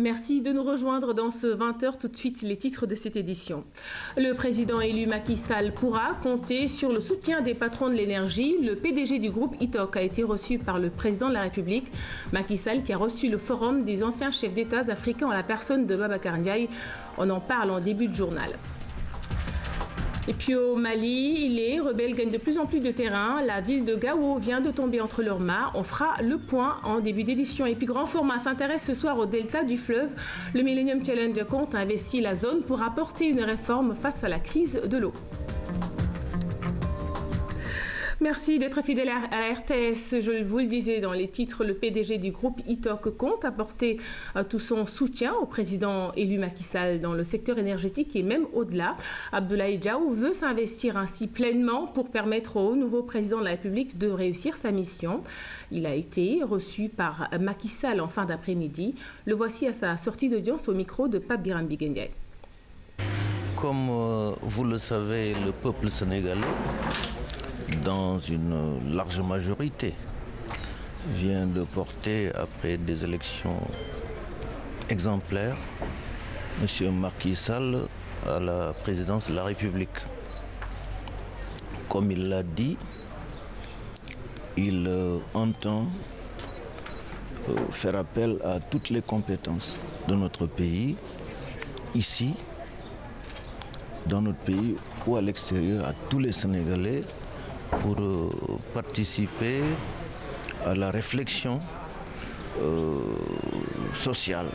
Merci de nous rejoindre dans ce 20h. Tout de suite, les titres de cette édition. Le président élu Macky Sall pourra compter sur le soutien des patrons de l'énergie. Le PDG du groupe ITOC a été reçu par le président de la République. Macky Sall qui a reçu le forum des anciens chefs d'État africains en la personne de Babacar Ndiaye. On en parle en début de journal. Et puis au Mali, les rebelles gagnent de plus en plus de terrain. La ville de Gao vient de tomber entre leurs mains. On fera le point en début d'édition. Et puis grand format s'intéresse ce soir au delta du fleuve. Le Millennium Challenge compte investir la zone pour apporter une réforme face à la crise de l'eau. Merci d'être fidèle à RTS. Je vous le disais dans les titres, le PDG du groupe ITOC compte apporter tout son soutien au président élu Macky Sall dans le secteur énergétique et même au-delà. Abdoulaye Diaw veut s'investir ainsi pleinement pour permettre au nouveau président de la République de réussir sa mission. Il a été reçu par Macky Sall en fin d'après-midi. Le voici à sa sortie d'audience au micro de Pape Birambi Ndiaye. Comme vous le savez, le peuple sénégalais, dans une large majorité, vient de porter, après des élections exemplaires, M. Macky Sall à la présidence de la République. Comme il l'a dit, il entend faire appel à toutes les compétences de notre pays, ici, dans notre pays ou à l'extérieur, à tous les Sénégalais, pour participer à la réflexion sociale,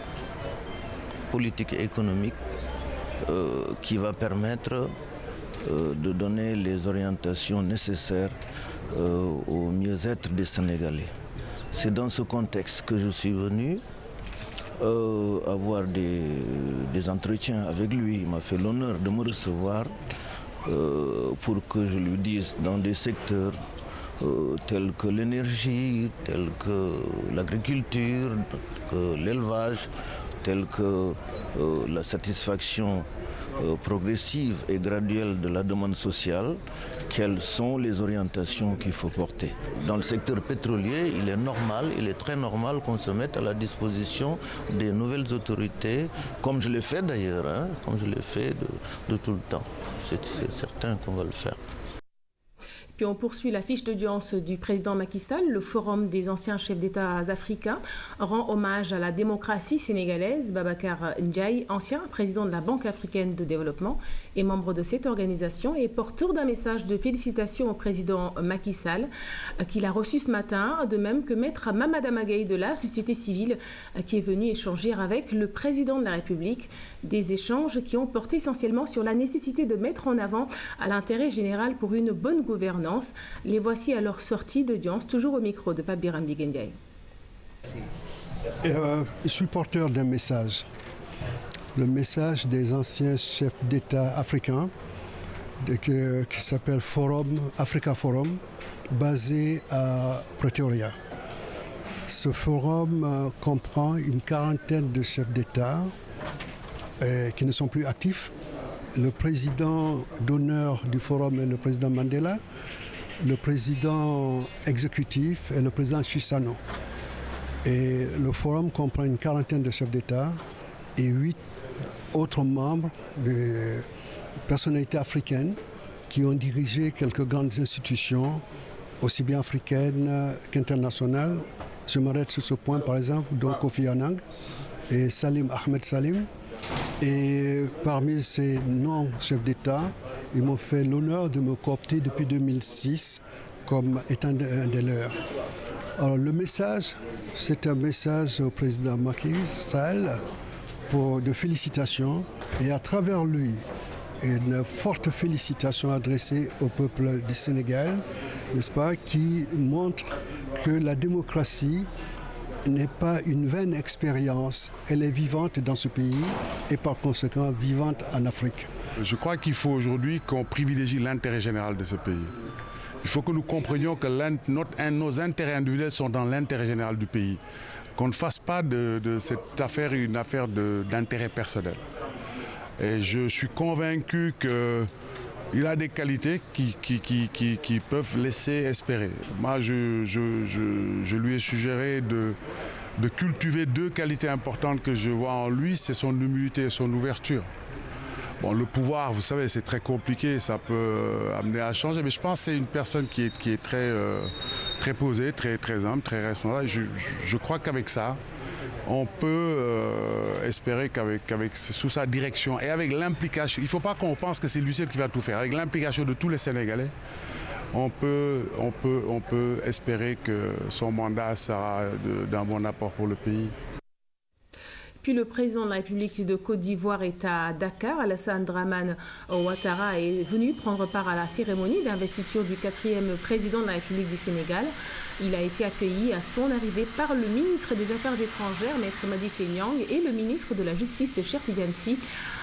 politique et économique qui va permettre de donner les orientations nécessaires au mieux-être des Sénégalais. C'est dans ce contexte que je suis venu avoir des entretiens avec lui. Il m'a fait l'honneur de me recevoir pour que je lui dise dans des secteurs tels que l'énergie, tels que l'agriculture, que l'élevage, tels que la satisfaction progressive et graduelle de la demande sociale, quelles sont les orientations qu'il faut porter. Dans le secteur pétrolier, il est normal, il est très normal qu'on se mette à la disposition des nouvelles autorités, comme je l'ai fait d'ailleurs, comme je l'ai fait de tout le temps. C'est certain qu'on va le faire. Puis on poursuit la fiche d'audience du président Macky Sall. Le forum des anciens chefs d'État africains rend hommage à la démocratie sénégalaise. Babacar Ndiaye, ancien président de la Banque africaine de développement et membre de cette organisation, est porteur d'un message de félicitations au président Macky Sall qu'il a reçu ce matin, de même que maître Mamada Magaye de la société civile qui est venu échanger avec le président de la République. Des échanges qui ont porté essentiellement sur la nécessité de mettre en avant l'intérêt général pour une bonne gouvernance. Les voici à leur sortie d'audience, toujours au micro de Pape Birambi Ndiaye. Je suis porteur d'un message. Le message des anciens chefs d'État africains qui s'appelle Africa Forum, basé à Pretoria. Ce forum comprend une quarantaine de chefs d'État qui ne sont plus actifs. Le président d'honneur du forum est le président Mandela, le président exécutif est le président Chissano. Et le forum comprend une quarantaine de chefs d'État et 8 autres membres de personnalités africaines qui ont dirigé quelques grandes institutions, aussi bien africaines qu'internationales. Je m'arrête sur ce point, par exemple, donc Kofi Annan et Ahmed Salim. Et parmi ces non-chefs d'État, ils m'ont fait l'honneur de me coopter depuis 2006 comme étant un des leurs. Alors le message, c'est un message au président Macky Sall de félicitations et à travers lui, une forte félicitation adressée au peuple du Sénégal, n'est-ce pas, qui montre que la démocratie n'est pas une vaine expérience, elle est vivante dans ce pays et par conséquent vivante en Afrique. Je crois qu'il faut aujourd'hui qu'on privilégie l'intérêt général de ce pays. Il faut que nous comprenions que nos intérêts individuels sont dans l'intérêt général du pays. Qu'on ne fasse pas de cette affaire une affaire d'intérêt personnel. Et je suis convaincu qu'il a des qualités qui peuvent laisser espérer. Moi, je lui ai suggéré de cultiver deux qualités importantes que je vois en lui, c'est son humilité et son ouverture. Bon, le pouvoir, vous savez, c'est très compliqué, ça peut amener à changer, mais je pense que c'est une personne qui est très posée, très humble, très responsable. Je crois qu'avec ça, on peut espérer sous sa direction et avec l'implication, il ne faut pas qu'on pense que c'est lui seul qui va tout faire, avec l'implication de tous les Sénégalais, on peut espérer que son mandat sera d'un bon apport pour le pays. Puis le président de la République de Côte d'Ivoire est à Dakar. Alassane Dramane Ouattara est venu prendre part à la cérémonie d'investiture du 4e président de la République du Sénégal. Il a été accueilli à son arrivée par le ministre des Affaires étrangères, Maître Madické Niang, et le ministre de la Justice, Cheikh Tidiane Sy,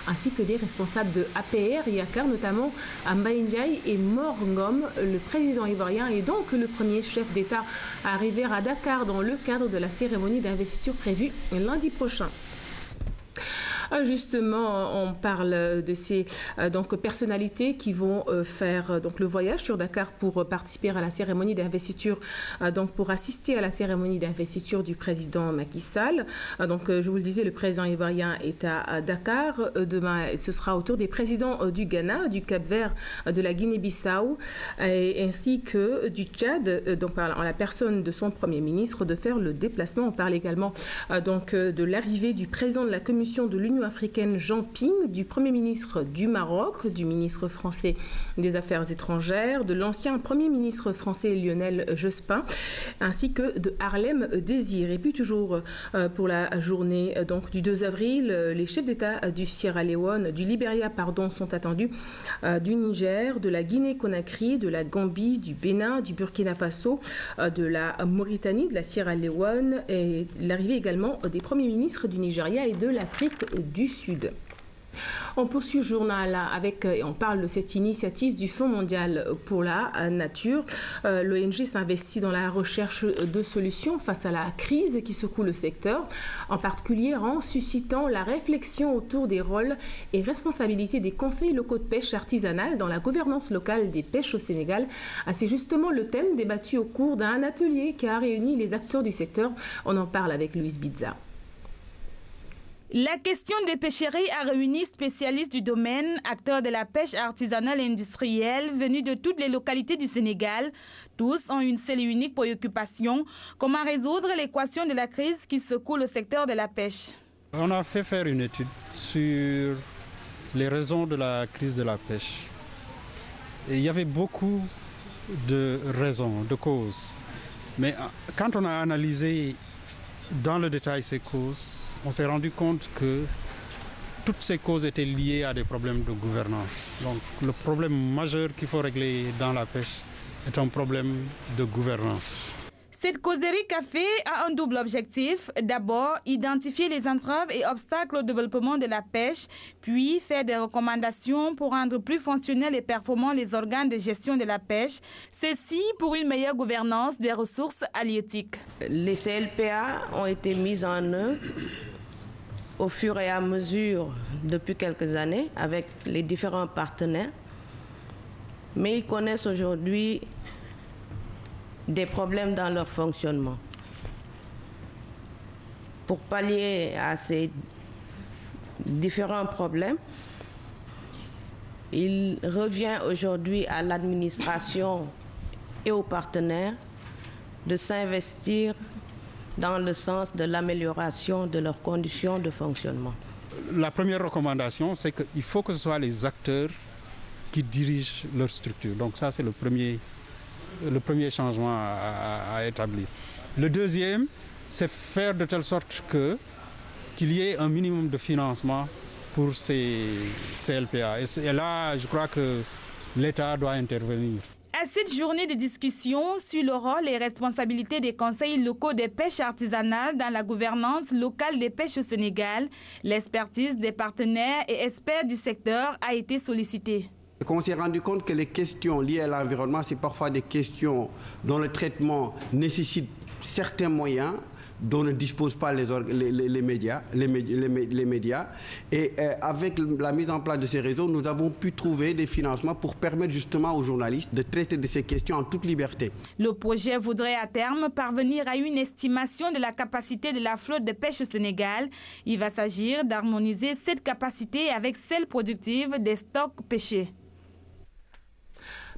ainsi que des responsables de APR, Yakar, notamment Mbaye Ndiaye et Mor Ngom. Le président ivoirien est donc le premier chef d'État à arriver à Dakar dans le cadre de la cérémonie d'investiture prévue lundi prochain. Justement, on parle de ces personnalités qui vont faire le voyage sur Dakar pour participer à la cérémonie d'investiture, pour assister à la cérémonie d'investiture du président Macky Sall. Je vous le disais, le président ivoirien est à Dakar. Demain, ce sera au tour des présidents du Ghana, du Cap-Vert, de la Guinée-Bissau, ainsi que du Tchad, en la personne de son Premier ministre, de faire le déplacement. On parle également de l'arrivée du président de la Commission de l'Union africaine Jean Ping, du Premier ministre du Maroc, du ministre français des Affaires étrangères, de l'ancien Premier ministre français Lionel Jospin, ainsi que de Harlem Désir. Et puis toujours pour la journée du 2 avril, les chefs d'État du Sierra Leone, du Libéria, sont attendus, du Niger, de la Guinée-Conakry, de la Gambie, du Bénin, du Burkina Faso, de la Mauritanie, de la Sierra Leone, et l'arrivée également des premiers ministres du Nigeria et de l'Afrique du Sud. On poursuit le journal et on parle de cette initiative du Fonds mondial pour la nature. L'ONG s'investit dans la recherche de solutions face à la crise qui secoue le secteur, en particulier en suscitant la réflexion autour des rôles et responsabilités des conseils locaux de pêche artisanale dans la gouvernance locale des pêches au Sénégal. C'est justement le thème débattu au cours d'un atelier qui a réuni les acteurs du secteur. On en parle avec Louise Bizza. La question des pêcheries a réuni spécialistes du domaine, acteurs de la pêche artisanale et industrielle, venus de toutes les localités du Sénégal. Tous ont une seule et unique préoccupation, comment résoudre l'équation de la crise qui secoue le secteur de la pêche. On a fait faire une étude sur les raisons de la crise de la pêche. Et il y avait beaucoup de raisons, de causes. Mais quand on a analysé dans le détail ces causes, on s'est rendu compte que toutes ces causes étaient liées à des problèmes de gouvernance. Donc le problème majeur qu'il faut régler dans la pêche est un problème de gouvernance. Cette causerie café a un double objectif. D'abord, identifier les entraves et obstacles au développement de la pêche, puis faire des recommandations pour rendre plus fonctionnels et performants les organes de gestion de la pêche. Ceci pour une meilleure gouvernance des ressources halieutiques. Les CLPA ont été mises en œuvre au fur et à mesure depuis quelques années avec les différents partenaires, mais ils connaissent aujourd'hui des problèmes dans leur fonctionnement. Pour pallier à ces différents problèmes, il revient aujourd'hui à l'administration et aux partenaires de s'investir dans le sens de l'amélioration de leurs conditions de fonctionnement. La première recommandation, c'est qu'il faut que ce soit les acteurs qui dirigent leur structure. Donc ça, c'est le premier changement à établir. Le deuxième, c'est faire de telle sorte qu'il y ait un minimum de financement pour ces CLPA. Et là, je crois que l'État doit intervenir. À cette journée de discussion sur le rôle et responsabilités des conseils locaux des pêches artisanales dans la gouvernance locale des pêches au Sénégal, l'expertise des partenaires et experts du secteur a été sollicitée. On s'est rendu compte que les questions liées à l'environnement, c'est parfois des questions dont le traitement nécessite certains moyens, dont ne disposent pas les médias. Et avec la mise en place de ces réseaux, nous avons pu trouver des financements pour permettre justement aux journalistes de traiter de ces questions en toute liberté. Le projet voudrait à terme parvenir à une estimation de la capacité de la flotte de pêche au Sénégal. Il va s'agir d'harmoniser cette capacité avec celle productive des stocks pêchés.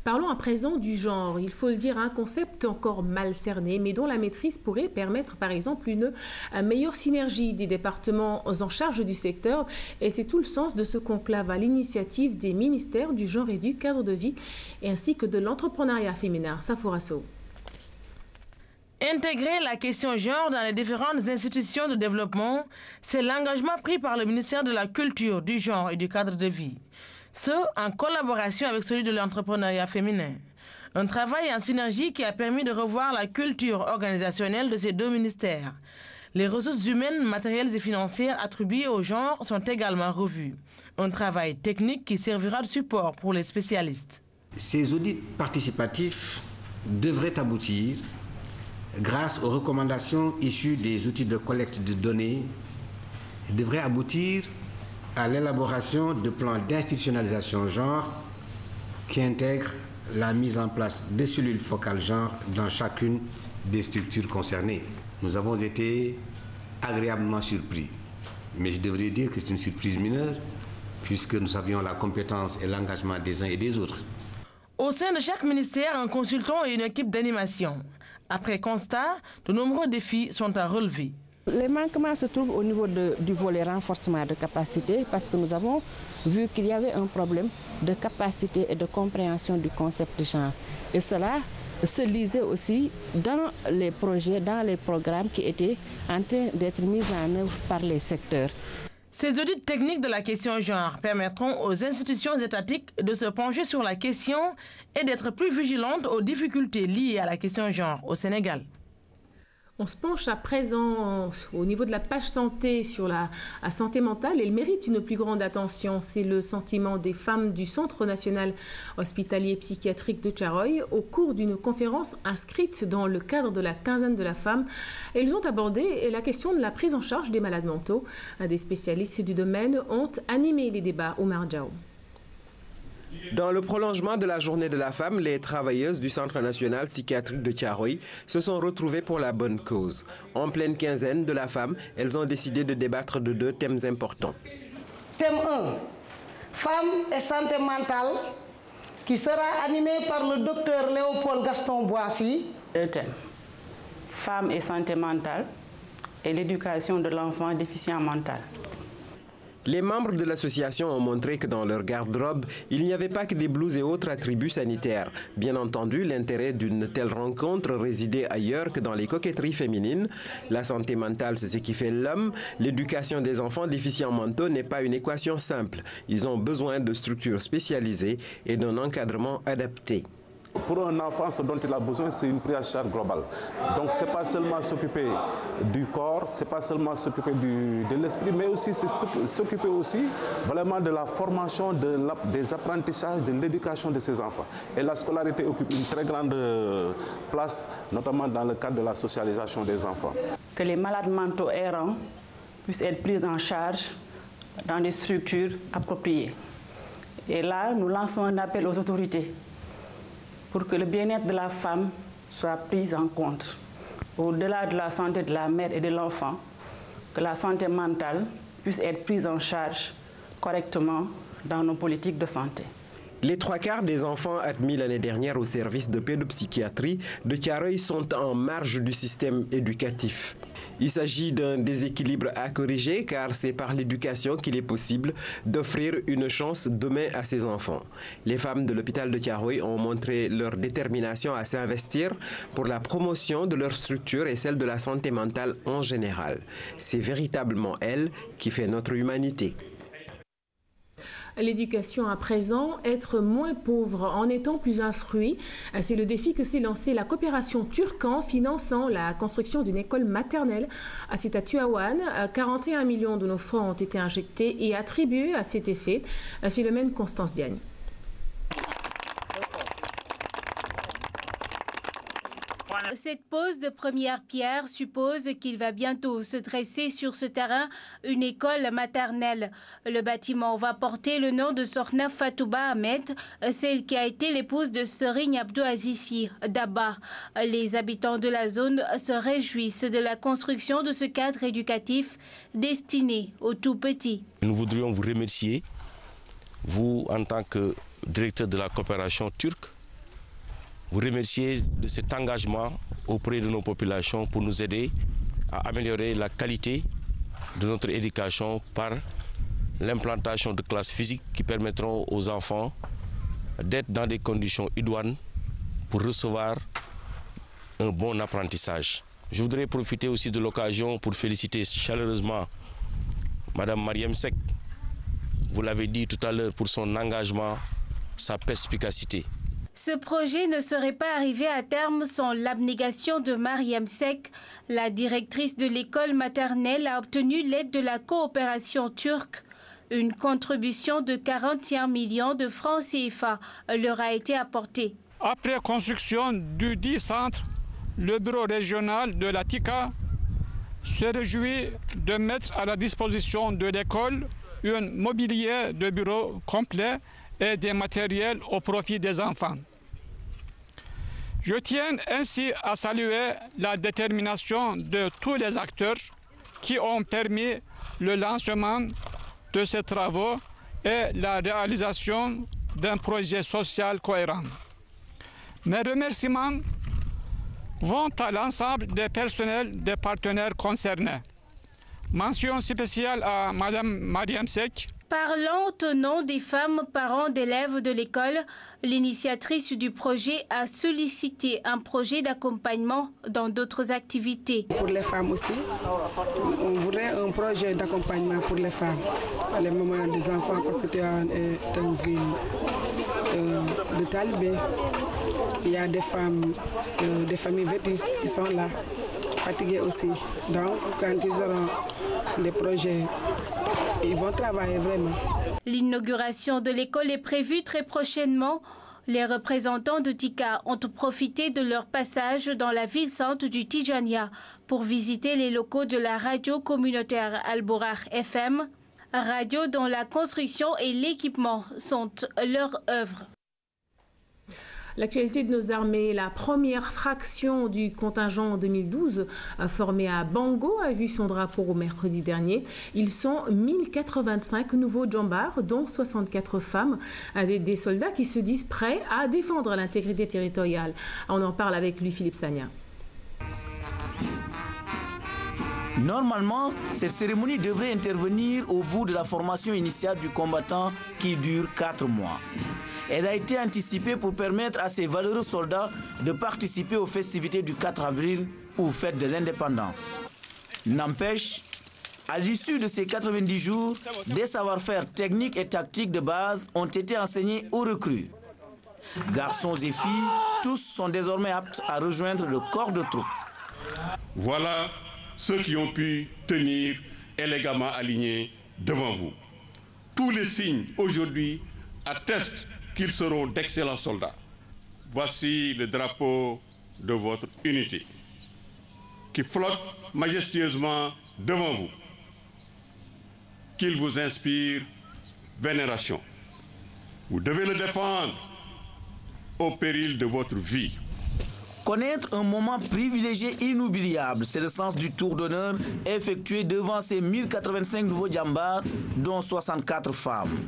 Parlons à présent du genre. Il faut le dire, un concept encore mal cerné, mais dont la maîtrise pourrait permettre par exemple une meilleure synergie des départements en charge du secteur. Et c'est tout le sens de ce conclave à l'initiative des ministères du genre et du cadre de vie, ainsi que de l'entrepreneuriat féminin. Safourasso. Intégrer la question genre dans les différentes institutions de développement, c'est l'engagement pris par le ministère de la Culture, du Genre et du Cadre de Vie. Ce, en collaboration avec celui de l'entrepreneuriat féminin. Un travail en synergie qui a permis de revoir la culture organisationnelle de ces deux ministères. Les ressources humaines, matérielles et financières attribuées au genre sont également revues. Un travail technique qui servira de support pour les spécialistes. Ces audits participatifs devraient aboutir grâce aux recommandations issues des outils de collecte de données, devraient aboutir à l'élaboration de plans d'institutionnalisation genre qui intègrent la mise en place de cellules focales genre dans chacune des structures concernées. Nous avons été agréablement surpris, mais je devrais dire que c'est une surprise mineure puisque nous avions la compétence et l'engagement des uns et des autres. Au sein de chaque ministère, un consultant et une équipe d'animation. Après constat, de nombreux défis sont à relever. Les manquements se trouvent au niveau du volet renforcement de capacité parce que nous avons vu qu'il y avait un problème de capacité et de compréhension du concept de genre. Et cela se lisait aussi dans les projets, dans les programmes qui étaient en train d'être mis en œuvre par les secteurs. Ces audits techniques de la question genre permettront aux institutions étatiques de se pencher sur la question et d'être plus vigilantes aux difficultés liées à la question genre au Sénégal. On se penche à présent au niveau de la page santé sur la santé mentale. Elle mérite une plus grande attention. C'est le sentiment des femmes du Centre national hospitalier psychiatrique de Thiaroye au cours d'une conférence inscrite dans le cadre de la quinzaine de la femme. Elles ont abordé la question de la prise en charge des malades mentaux. Des spécialistes du domaine ont animé les débats. Oumar Diaw. Dans le prolongement de la journée de la femme, les travailleuses du Centre national psychiatrique de Thiaroye se sont retrouvées pour la bonne cause. En pleine quinzaine de la femme, elles ont décidé de débattre de deux thèmes importants. Thème 1, femmes et santé mentale, qui sera animé par le docteur Léopold Gaston Boissy. Deux thèmes, femmes et santé mentale et l'éducation de l'enfant déficient mental. Les membres de l'association ont montré que dans leur garde-robe, il n'y avait pas que des blouses et autres attributs sanitaires. Bien entendu, l'intérêt d'une telle rencontre résidait ailleurs que dans les coquetteries féminines. La santé mentale, c'est ce qui fait l'homme. L'éducation des enfants déficients mentaux n'est pas une équation simple. Ils ont besoin de structures spécialisées et d'un encadrement adapté. Pour un enfant, ce dont il a besoin, c'est une prise en charge globale. Donc, ce n'est pas seulement s'occuper du corps, ce n'est pas seulement s'occuper de l'esprit, mais aussi s'occuper aussi vraiment de la formation, des apprentissages, de l'éducation de ces enfants. Et la scolarité occupe une très grande place, notamment dans le cadre de la socialisation des enfants. Que les malades mentaux errants puissent être pris en charge dans des structures appropriées. Et là, nous lançons un appel aux autorités pour que le bien-être de la femme soit pris en compte. Au-delà de la santé de la mère et de l'enfant, que la santé mentale puisse être prise en charge correctement dans nos politiques de santé. Les 3/4 des enfants admis l'année dernière au service de pédopsychiatrie de Thiaroye sont en marge du système éducatif. Il s'agit d'un déséquilibre à corriger car c'est par l'éducation qu'il est possible d'offrir une chance demain à ses enfants. Les femmes de l'hôpital de Thiaroye ont montré leur détermination à s'investir pour la promotion de leur structure et celle de la santé mentale en général. C'est véritablement elle qui fait notre humanité. L'éducation à présent, être moins pauvre en étant plus instruit. C'est le défi que s'est lancé la coopération Turcan finançant la construction d'une école maternelle à Tuaouane. 41 millions de nos francs ont été injectés et attribués à cet effet. Philomène Constance Diagne. Cette pose de première pierre suppose qu'il va bientôt se dresser sur ce terrain une école maternelle. Le bâtiment va porter le nom de Sorna Fatouba Ahmed, celle qui a été l'épouse de Serigne Abdou Azizi Daba. Les habitants de la zone se réjouissent de la construction de ce cadre éducatif destiné aux tout-petits. Nous voudrions vous remercier, vous en tant que directeur de la coopération turque, vous remercier de cet engagement auprès de nos populations pour nous aider à améliorer la qualité de notre éducation par l'implantation de classes physiques qui permettront aux enfants d'être dans des conditions idoines pour recevoir un bon apprentissage. Je voudrais profiter aussi de l'occasion pour féliciter chaleureusement Madame Mariam Seck, vous l'avez dit tout à l'heure, pour son engagement, sa perspicacité. Ce projet ne serait pas arrivé à terme sans l'abnégation de Mariam Seck. La directrice de l'école maternelle a obtenu l'aide de la coopération turque. Une contribution de 41 millions de francs CFA leur a été apportée. Après construction du 10 centre, le bureau régional de la TICA se réjouit de mettre à la disposition de l'école un mobilier de bureau complet et des matériels au profit des enfants. Je tiens ainsi à saluer la détermination de tous les acteurs qui ont permis le lancement de ces travaux et la réalisation d'un projet social cohérent. Mes remerciements vont à l'ensemble des personnels des partenaires concernés. Mention spéciale à Mme Mariam Seck. Parlant au nom des femmes parents d'élèves de l'école, l'initiatrice du projet a sollicité un projet d'accompagnement dans d'autres activités. Pour les femmes aussi, on voudrait un projet d'accompagnement pour les femmes, les mamans des enfants, parce que c'était une ville de talibé. Il y a des femmes, des familles vétustes qui sont là, fatiguées aussi. Donc, quand ils auront des projets, ils vont travailler vraiment. L'inauguration de l'école est prévue très prochainement. Les représentants de TICA ont profité de leur passage dans la ville sainte du Tijania pour visiter les locaux de la radio communautaire Al-Bourakh FM, radio dont la construction et l'équipement sont leur œuvre. L'actualité de nos armées, la première fraction du contingent en 2012 formé à Bango a vu son drapeau au mercredi dernier. Ils sont 1085 nouveaux djambars, dont 64 femmes, des soldats qui se disent prêts à défendre l'intégrité territoriale. On en parle avec lui, Philippe Sagna. Normalement, cette cérémonie devrait intervenir au bout de la formation initiale du combattant qui dure 4 mois. Elle a été anticipée pour permettre à ces valeureux soldats de participer aux festivités du 4 avril ou fête de l'indépendance. N'empêche, à l'issue de ces 90 jours, des savoir-faire techniques et tactiques de base ont été enseignés aux recrues. Garçons et filles, tous sont désormais aptes à rejoindre le corps de troupe. Voilà ceux qui ont pu tenir élégamment alignés devant vous. Tous les signes aujourd'hui attestent qu'ils seront d'excellents soldats. Voici le drapeau de votre unité qui flotte majestueusement devant vous, qu'il vous inspire vénération. Vous devez le défendre au péril de votre vie. Connaître un moment privilégié inoubliable, c'est le sens du tour d'honneur effectué devant ces 1085 nouveaux djambars, dont 64 femmes.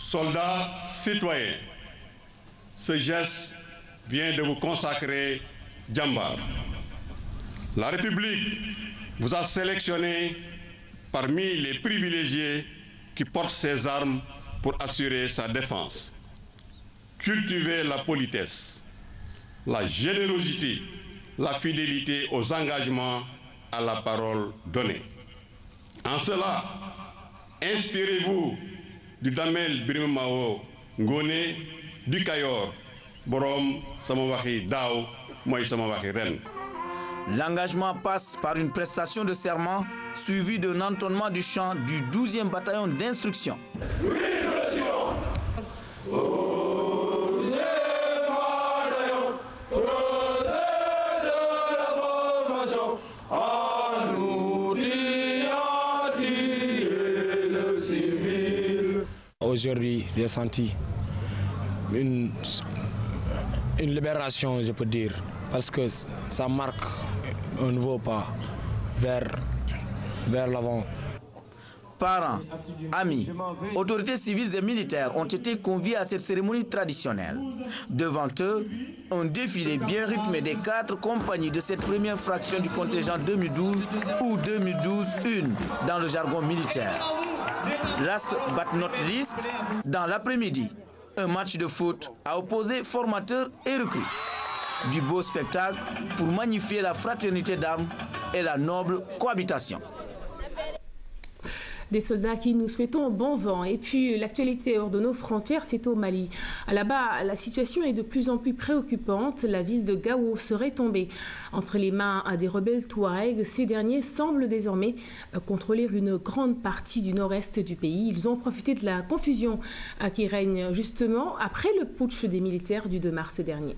Soldats citoyens, ce geste vient de vous consacrer djambar. La République vous a sélectionné parmi les privilégiés qui portent ses armes pour assurer sa défense. Cultivez la politesse, la générosité, la fidélité aux engagements, à la parole donnée. En cela, inspirez-vous du Damel Birmao Ngone du Kayor, Borom Samawaki Dao, Moy Samawaki Ren. L'engagement passe par une prestation de serment suivie d'un entonnement du chant du 12e bataillon d'instruction. Aujourd'hui, j'ai senti une libération, je peux dire, parce que ça marque un nouveau pas vers l'avant. Parents, amis, autorités civiles et militaires ont été conviés à cette cérémonie traditionnelle. Devant eux, un défilé bien rythmé des 4 compagnies de cette première fraction du contingent 2012 ou 2012-1 dans le jargon militaire. Last but not least, dans l'après-midi, un match de foot à opposer formateurs et recrues. Du beau spectacle pour magnifier la fraternité d'armes et la noble cohabitation. Des soldats qui nous souhaitons bon vent. Et puis l'actualité hors de nos frontières, c'est au Mali. Là-bas, la situation est de plus en plus préoccupante. La ville de Gao serait tombée entre les mains des rebelles Touaregs. Ces derniers semblent désormais contrôler une grande partie du nord-est du pays. Ils ont profité de la confusion qui règne justement après le putsch des militaires du 2 mars dernier.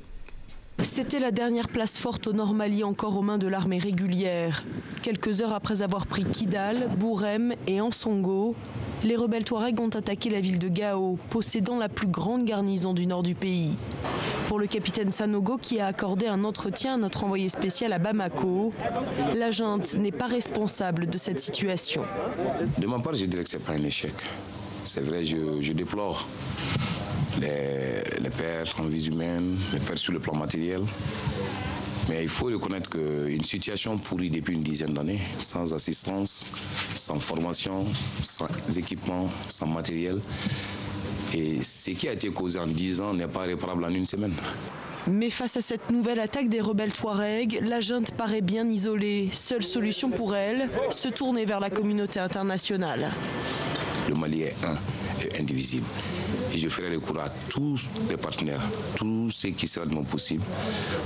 C'était la dernière place forte au Nord Mali encore aux mains de l'armée régulière. Quelques heures après avoir pris Kidal, Bourem et Ansongo, les rebelles Touaregs ont attaqué la ville de Gao, possédant la plus grande garnison du nord du pays. Pour le capitaine Sanogo, qui a accordé un entretien à notre envoyé spécial à Bamako, la junte n'est pas responsable de cette situation. De ma part, je dirais que ce n'est pas un échec. C'est vrai, je déplore les pertes en vie humaine, les pertes sur le plan matériel. Mais il faut reconnaître qu'une situation pourrie depuis une dizaine d'années, sans assistance, sans formation, sans équipement, sans matériel, et ce qui a été causé en 10 ans n'est pas réparable en une semaine. Mais face à cette nouvelle attaque des rebelles Touaregs, la junte paraît bien isolée. Seule solution pour elle, se tourner vers la communauté internationale. Le Mali est un et indivisible. Et je ferai recours à tous les partenaires, tout ce qui sera de mon possible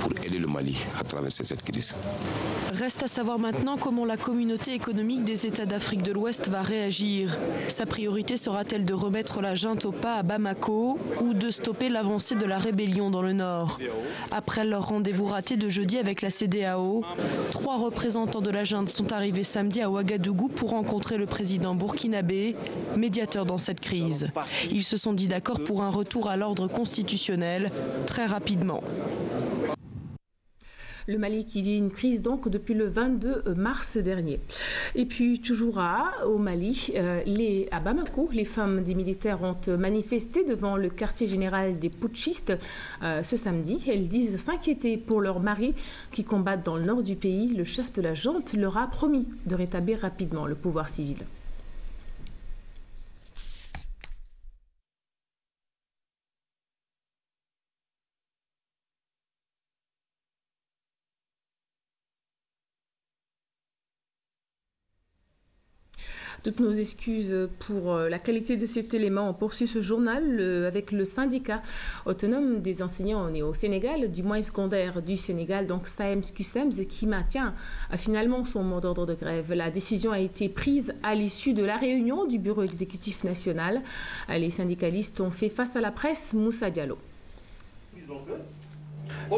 pour aider le Mali à traverser cette crise. Reste à savoir maintenant comment la communauté économique des États d'Afrique de l'Ouest va réagir. Sa priorité sera-t-elle de remettre la junte au pas à Bamako ou de stopper l'avancée de la rébellion dans le nord? Après leur rendez-vous raté de jeudi avec la CEDEAO, 3 représentants de la junte sont arrivés samedi à Ouagadougou pour rencontrer le président burkinabé, médiateur dans cette crise. Ils se sont dit d'accord pour un retour à l'ordre constitutionnel très rapidement. Le Mali qui vit une crise donc depuis le 22 mars dernier. Et puis toujours au Mali, à Bamako, les femmes des militaires ont manifesté devant le quartier général des putschistes ce samedi. Elles disent s'inquiéter pour leurs maris qui combattent dans le nord du pays. Le chef de la junte leur a promis de rétablir rapidement le pouvoir civil. Toutes nos excuses pour la qualité de cet élément. On poursuit ce journal avec le syndicat autonome des enseignants au Sénégal, du moyen secondaire du Sénégal, donc SAEMS-CUSEMS, qui maintient finalement son mot d'ordre de grève. La décision a été prise à l'issue de la réunion du bureau exécutif national. Les syndicalistes ont fait face à la presse. Moussa Diallo.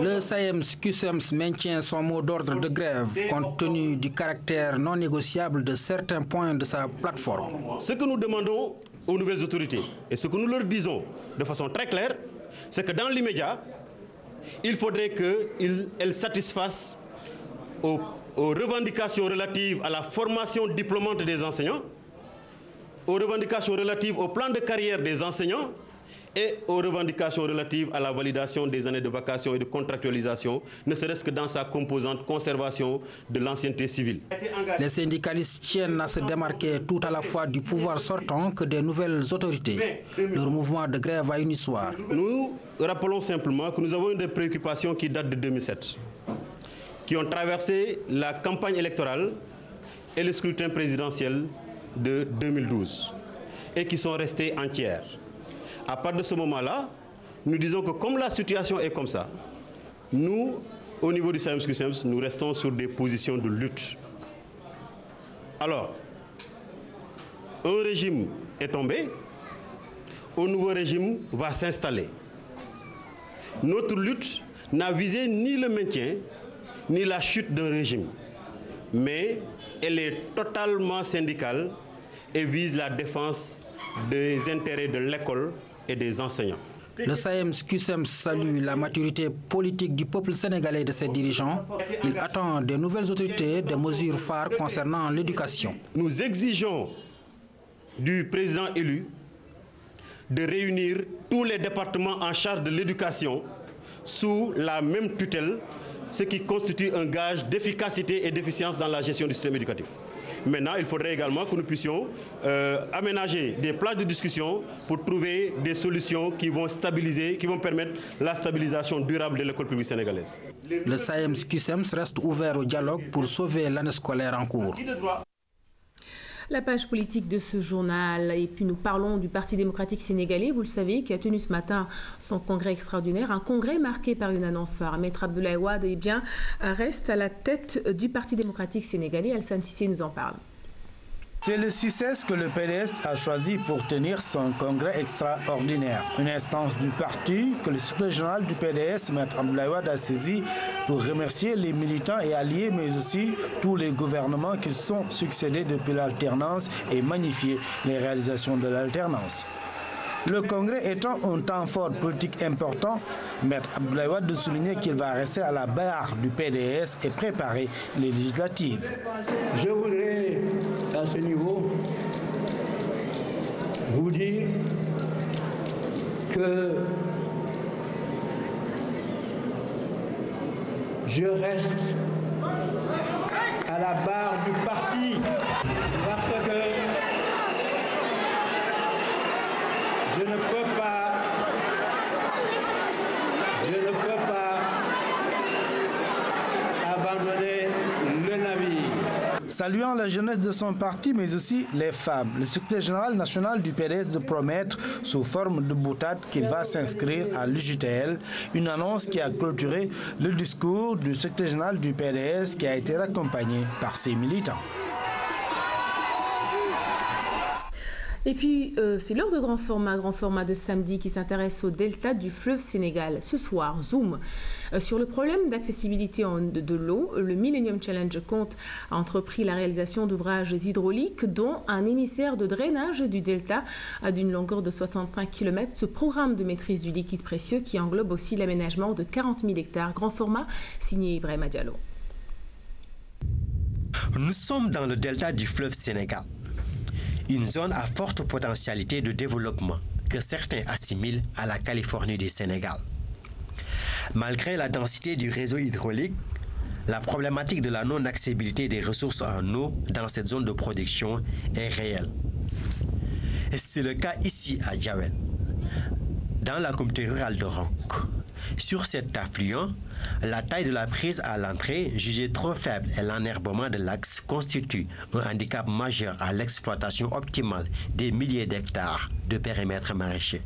Le SAEMS-CUSEMS maintient son mot d'ordre de grève compte tenu du caractère non négociable de certains points de sa plateforme. Ce que nous demandons aux nouvelles autorités et ce que nous leur disons de façon très claire, c'est que dans l'immédiat, il faudrait qu'elles satisfassent aux revendications relatives à la formation diplômante des enseignants, aux revendications relatives au plan de carrière des enseignants, et aux revendications relatives à la validation des années de vacation et de contractualisation, ne serait-ce que dans sa composante conservation de l'ancienneté civile. Les syndicalistes tiennent à se démarquer tout à la fois du pouvoir sortant que des nouvelles autorités. Leur mouvement de grève a une histoire. Nous rappelons simplement que nous avons des préoccupations qui datent de 2007, qui ont traversé la campagne électorale et le scrutin présidentiel de 2012 et qui sont restées entières. À partir de ce moment-là, nous disons que comme la situation est comme ça, nous au niveau du SAEMS-CUSEMS, nous restons sur des positions de lutte. Alors, un régime est tombé, un nouveau régime va s'installer. Notre lutte n'a visé ni le maintien, ni la chute d'un régime, mais elle est totalement syndicale et vise la défense des intérêts de l'école et des enseignants. Le SAEMS-CUSEMS salue la maturité politique du peuple sénégalais et de ses dirigeants. Il attend de nouvelles autorités, des mesures phares concernant l'éducation. Nous exigeons du président élu de réunir tous les départements en charge de l'éducation sous la même tutelle, ce qui constitue un gage d'efficacité et d'efficience dans la gestion du système éducatif. Maintenant, il faudrait également que nous puissions aménager des places de discussion pour trouver des solutions qui vont stabiliser, qui vont permettre la stabilisation durable de l'école publique sénégalaise. Le SAEMS-CUSEMS reste ouvert au dialogue pour sauver l'année scolaire en cours. La page politique de ce journal. Et puis nous parlons du Parti démocratique sénégalais, vous le savez, qui a tenu ce matin son congrès extraordinaire. Un congrès marqué par une annonce phare. Maître Abdoulaye Wade reste à la tête du Parti démocratique sénégalais. Alassane Cissé nous en parle. C'est le 6 que le PDS a choisi pour tenir son congrès extraordinaire. Une instance du parti que le secrétaire général du PDS, Maître Abdoulaye Wade, a saisi pour remercier les militants et alliés, mais aussi tous les gouvernements qui se sont succédés depuis l'alternance et magnifier les réalisations de l'alternance. Le congrès étant un temps fort politique important, Maître Abdoulaye Wade de souligner qu'il va rester à la barre du PDS et préparer les législatives. Je voudrais, à ce niveau, vous dire que je reste à la barre du parti parce que je ne peux pas abandonner le navire. Saluant la jeunesse de son parti, mais aussi les femmes, le secrétaire général national du PDS de promettre, sous forme de boutade, qu'il va s'inscrire à l'UJTL, une annonce qui a clôturé le discours du secrétaire général du PDS qui a été accompagné par ses militants. Et puis, c'est l'heure de grand format de samedi qui s'intéresse au delta du fleuve Sénégal. Ce soir, zoom sur le problème d'accessibilité de l'eau. Le Millennium Challenge compte a entrepris la réalisation d'ouvrages hydrauliques, dont un émissaire de drainage du delta d'une longueur de 65 km. Ce programme de maîtrise du liquide précieux qui englobe aussi l'aménagement de 40 000 hectares. Grand format, signé Ibrahima Diallo. Nous sommes dans le delta du fleuve Sénégal. Une zone à forte potentialité de développement que certains assimilent à la Californie du Sénégal. Malgré la densité du réseau hydraulique, la problématique de la non-accessibilité des ressources en eau dans cette zone de production est réelle. Et c'est le cas ici à Diawel, dans la communauté rurale de Ronk. Sur cet affluent, la taille de la prise à l'entrée, jugée trop faible, et l'enherbement de l'axe constituent un handicap majeur à l'exploitation optimale des milliers d'hectares de périmètres maraîchers.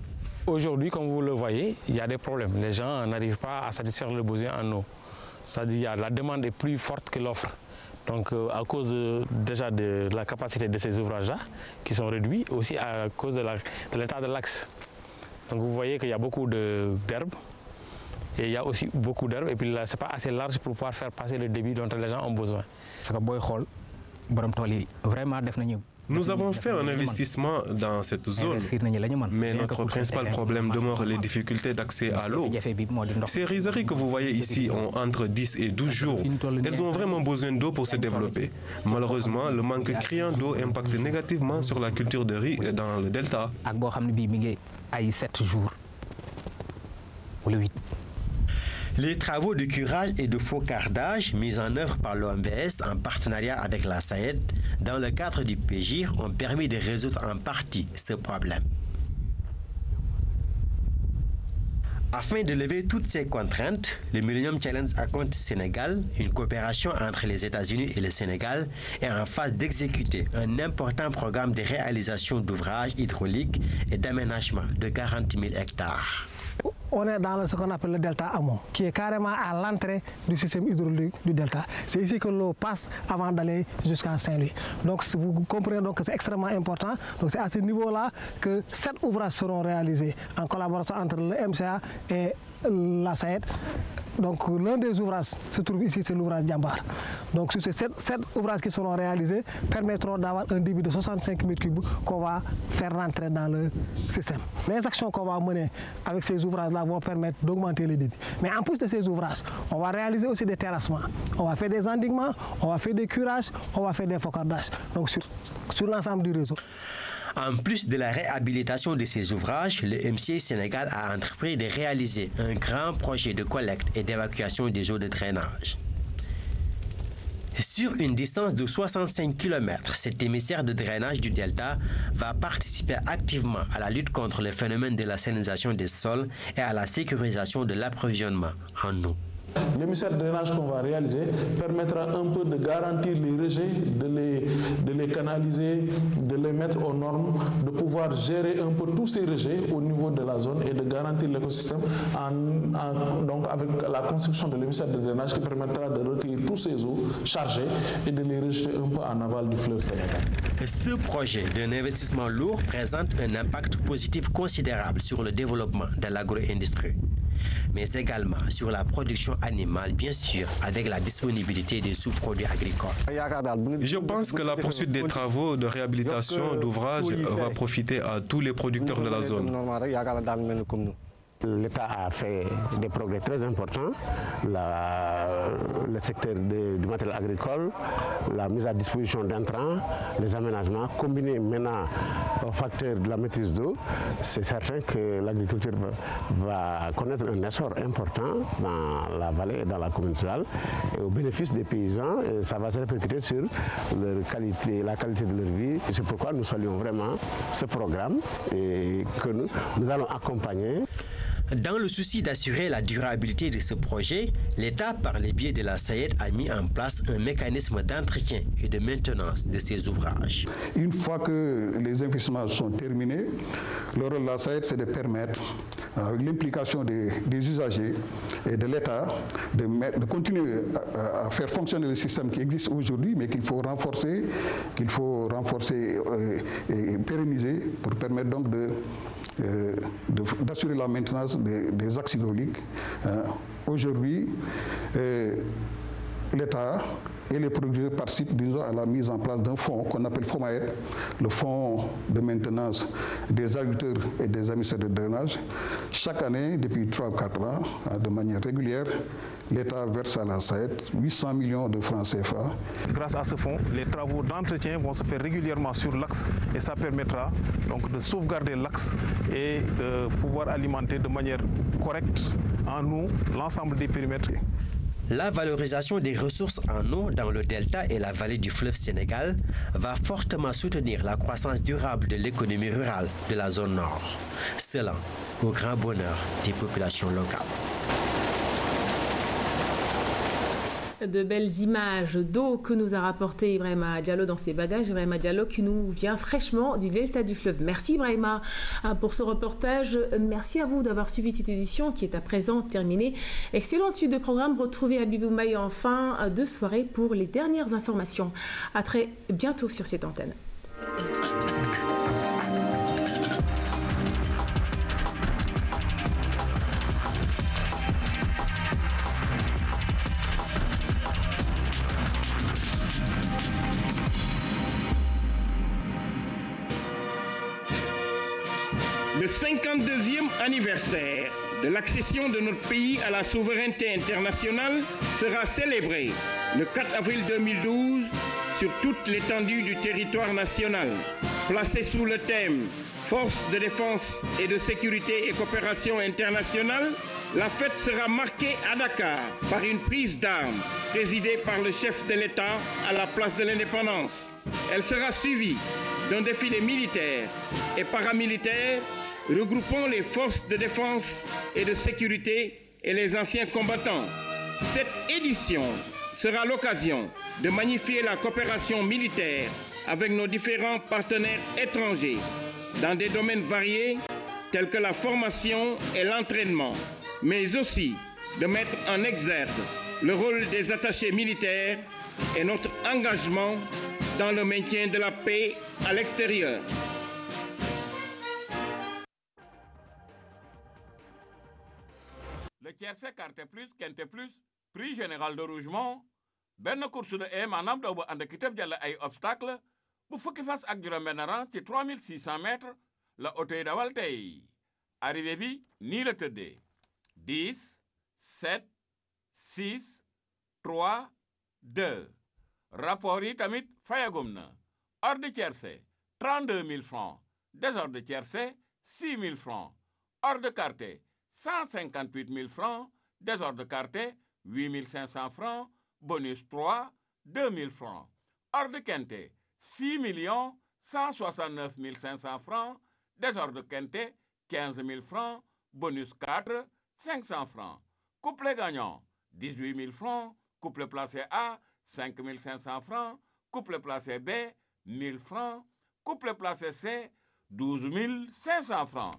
Aujourd'hui, comme vous le voyez, il y a des problèmes. Les gens n'arrivent pas à satisfaire le besoin en eau. C'est-à-dire que la demande est plus forte que l'offre. Donc à cause déjà de la capacité de ces ouvrages-là, qui sont réduits, aussi à cause de l'état de l'axe. Donc vous voyez qu'il y a beaucoup d'herbes. Et il y a aussi beaucoup d'herbes, et puis là, ce n'est pas assez large pour pouvoir faire passer le débit dont les gens ont besoin. Nous avons fait un investissement dans cette zone, mais notre principal problème demeure les difficultés d'accès à l'eau. Ces rizeries que vous voyez ici ont entre 10 et 12 jours. Elles ont vraiment besoin d'eau pour se développer. Malheureusement, le manque criant d'eau impacte négativement sur la culture de riz dans le delta. Les travaux de curage et de faucardage mis en œuvre par l'OMVS en partenariat avec la SAED dans le cadre du PGIR ont permis de résoudre en partie ce problème. Afin de lever toutes ces contraintes, le Millennium Challenge Account Sénégal, une coopération entre les États-Unis et le Sénégal, est en phase d'exécuter un important programme de réalisation d'ouvrages hydrauliques et d'aménagement de 40 000 hectares. on est dans ce qu'on appelle le delta amont, qui est carrément à l'entrée du système hydraulique du delta. C'est ici que l'eau passe avant d'aller jusqu'à Saint-Louis. Donc vous comprenez donc que c'est extrêmement important. Donc c'est à ce niveau-là que 7 ouvrages seront réalisés en collaboration entre le MCA et la SAED. Donc l'un des ouvrages se trouve ici, c'est l'ouvrage Djambar. Donc sur ces 7 ouvrages qui seront réalisés permettront d'avoir un débit de 65 000 cubes qu'on va faire rentrer dans le système. Les actions qu'on va mener avec ces ouvrages-là vont permettre d'augmenter les débits. Mais en plus de ces ouvrages, on va réaliser aussi des terrassements. On va faire des endiguements, on va faire des curages, on va faire des focardages. Donc sur l'ensemble du réseau. En plus de la réhabilitation de ces ouvrages, le MCA Sénégal a entrepris de réaliser un grand projet de collecte et d'évacuation des eaux de drainage. Sur une distance de 65 km, cet émissaire de drainage du delta va participer activement à la lutte contre le phénomène de la salinisation des sols et à la sécurisation de l'approvisionnement en eau. L'émissaire de drainage qu'on va réaliser permettra un peu de garantir les rejets, de les canaliser, de les mettre aux normes, de pouvoir gérer un peu tous ces rejets au niveau de la zone et de garantir l'écosystème donc avec la construction de l'émissaire de drainage qui permettra de recueillir tous ces eaux chargées et de les rejeter un peu en aval du fleuve Sénégal. Ce projet d'un investissement lourd présente un impact positif considérable sur le développement de l'agro-industrie, mais également sur la production animale, bien sûr, avec la disponibilité des sous-produits agricoles. Je pense que la poursuite des travaux de réhabilitation d'ouvrages va profiter à tous les producteurs de la zone. L'État a fait des progrès très importants, le secteur du matériel agricole, la mise à disposition d'intrants, les aménagements, combinés maintenant au facteur de la maîtrise d'eau, c'est certain que l'agriculture va connaître un essor important dans la vallée et dans la commune rurale, et au bénéfice des paysans, et ça va se répercuter sur la qualité de leur vie. C'est pourquoi nous saluons vraiment ce programme et que nous allons accompagner. Dans le souci d'assurer la durabilité de ce projet, l'État, par le biais de la SAED, a mis en place un mécanisme d'entretien et de maintenance de ces ouvrages. Une fois que les investissements sont terminés, le rôle de la SAED, c'est de permettre, avec l'implication des usagers et de l'État, de continuer à faire fonctionner le système qui existe aujourd'hui, mais qu'il faut renforcer et pérenniser pour permettre donc d'assurer la maintenance des axes hydrauliques. Aujourd'hui, l'État et les producteurs participent à la mise en place d'un fonds qu'on appelle FOMAED, le fonds de maintenance des agriculteurs et des émissaires de drainage. Chaque année, depuis 3 ou 4 ans, de manière régulière, l'État verse à la SAED 800 millions de francs CFA. Grâce à ce fonds, les travaux d'entretien vont se faire régulièrement sur l'axe et ça permettra donc de sauvegarder l'axe et de pouvoir alimenter de manière correcte en eau l'ensemble des périmètres. La valorisation des ressources en eau dans le delta et la vallée du fleuve Sénégal va fortement soutenir la croissance durable de l'économie rurale de la zone nord, cela au grand bonheur des populations locales. De belles images d'eau que nous a rapporté Ibrahima Diallo dans ses bagages. Ibrahima Diallo qui nous vient fraîchement du delta du fleuve. Merci Ibrahima pour ce reportage. Merci à vous d'avoir suivi cette édition qui est à présent terminée. Excellente suite de programme. Retrouvez Habibou Mbaye en fin de soirée pour les dernières informations. À très bientôt sur cette antenne. Le 52e anniversaire de l'accession de notre pays à la souveraineté internationale sera célébré le 4 avril 2012 sur toute l'étendue du territoire national. Placé sous le thème « Forces de défense et de sécurité et coopération internationale », la fête sera marquée à Dakar par une prise d'armes présidée par le chef de l'État à la place de l'Indépendance. Elle sera suivie d'un défilé militaire et paramilitaire regroupant les forces de défense et de sécurité et les anciens combattants. Cette édition sera l'occasion de magnifier la coopération militaire avec nos différents partenaires étrangers dans des domaines variés tels que la formation et l'entraînement, mais aussi de mettre en exergue le rôle des attachés militaires et notre engagement dans le maintien de la paix à l'extérieur. Le tiercé carte plus kente plus prix général de Rougemont benn course de maanaam daw bu ànd ak itam jàll ay obstacle bu fukki fas ak juróom-benn rang ci 3600 mètres la oto yi dawal tey arrivé bi nii la tëddee 10 7 6 3 2 rapport yi tamit fayagum na ordre tiercé 32 000 francs désordre tiercé 6 000 francs ordre quarté 158 000 francs désordre quarté 8 500 francs bonus 3 2 000 francs ordre quinté 6 169 500 francs désordre quinté 15 000 francs bonus 4 500 francs couplet gagnant 18 000 francs couplet placé A 5 500 francs couplet placé B 1000 francs couplet placé C 12 500 francs.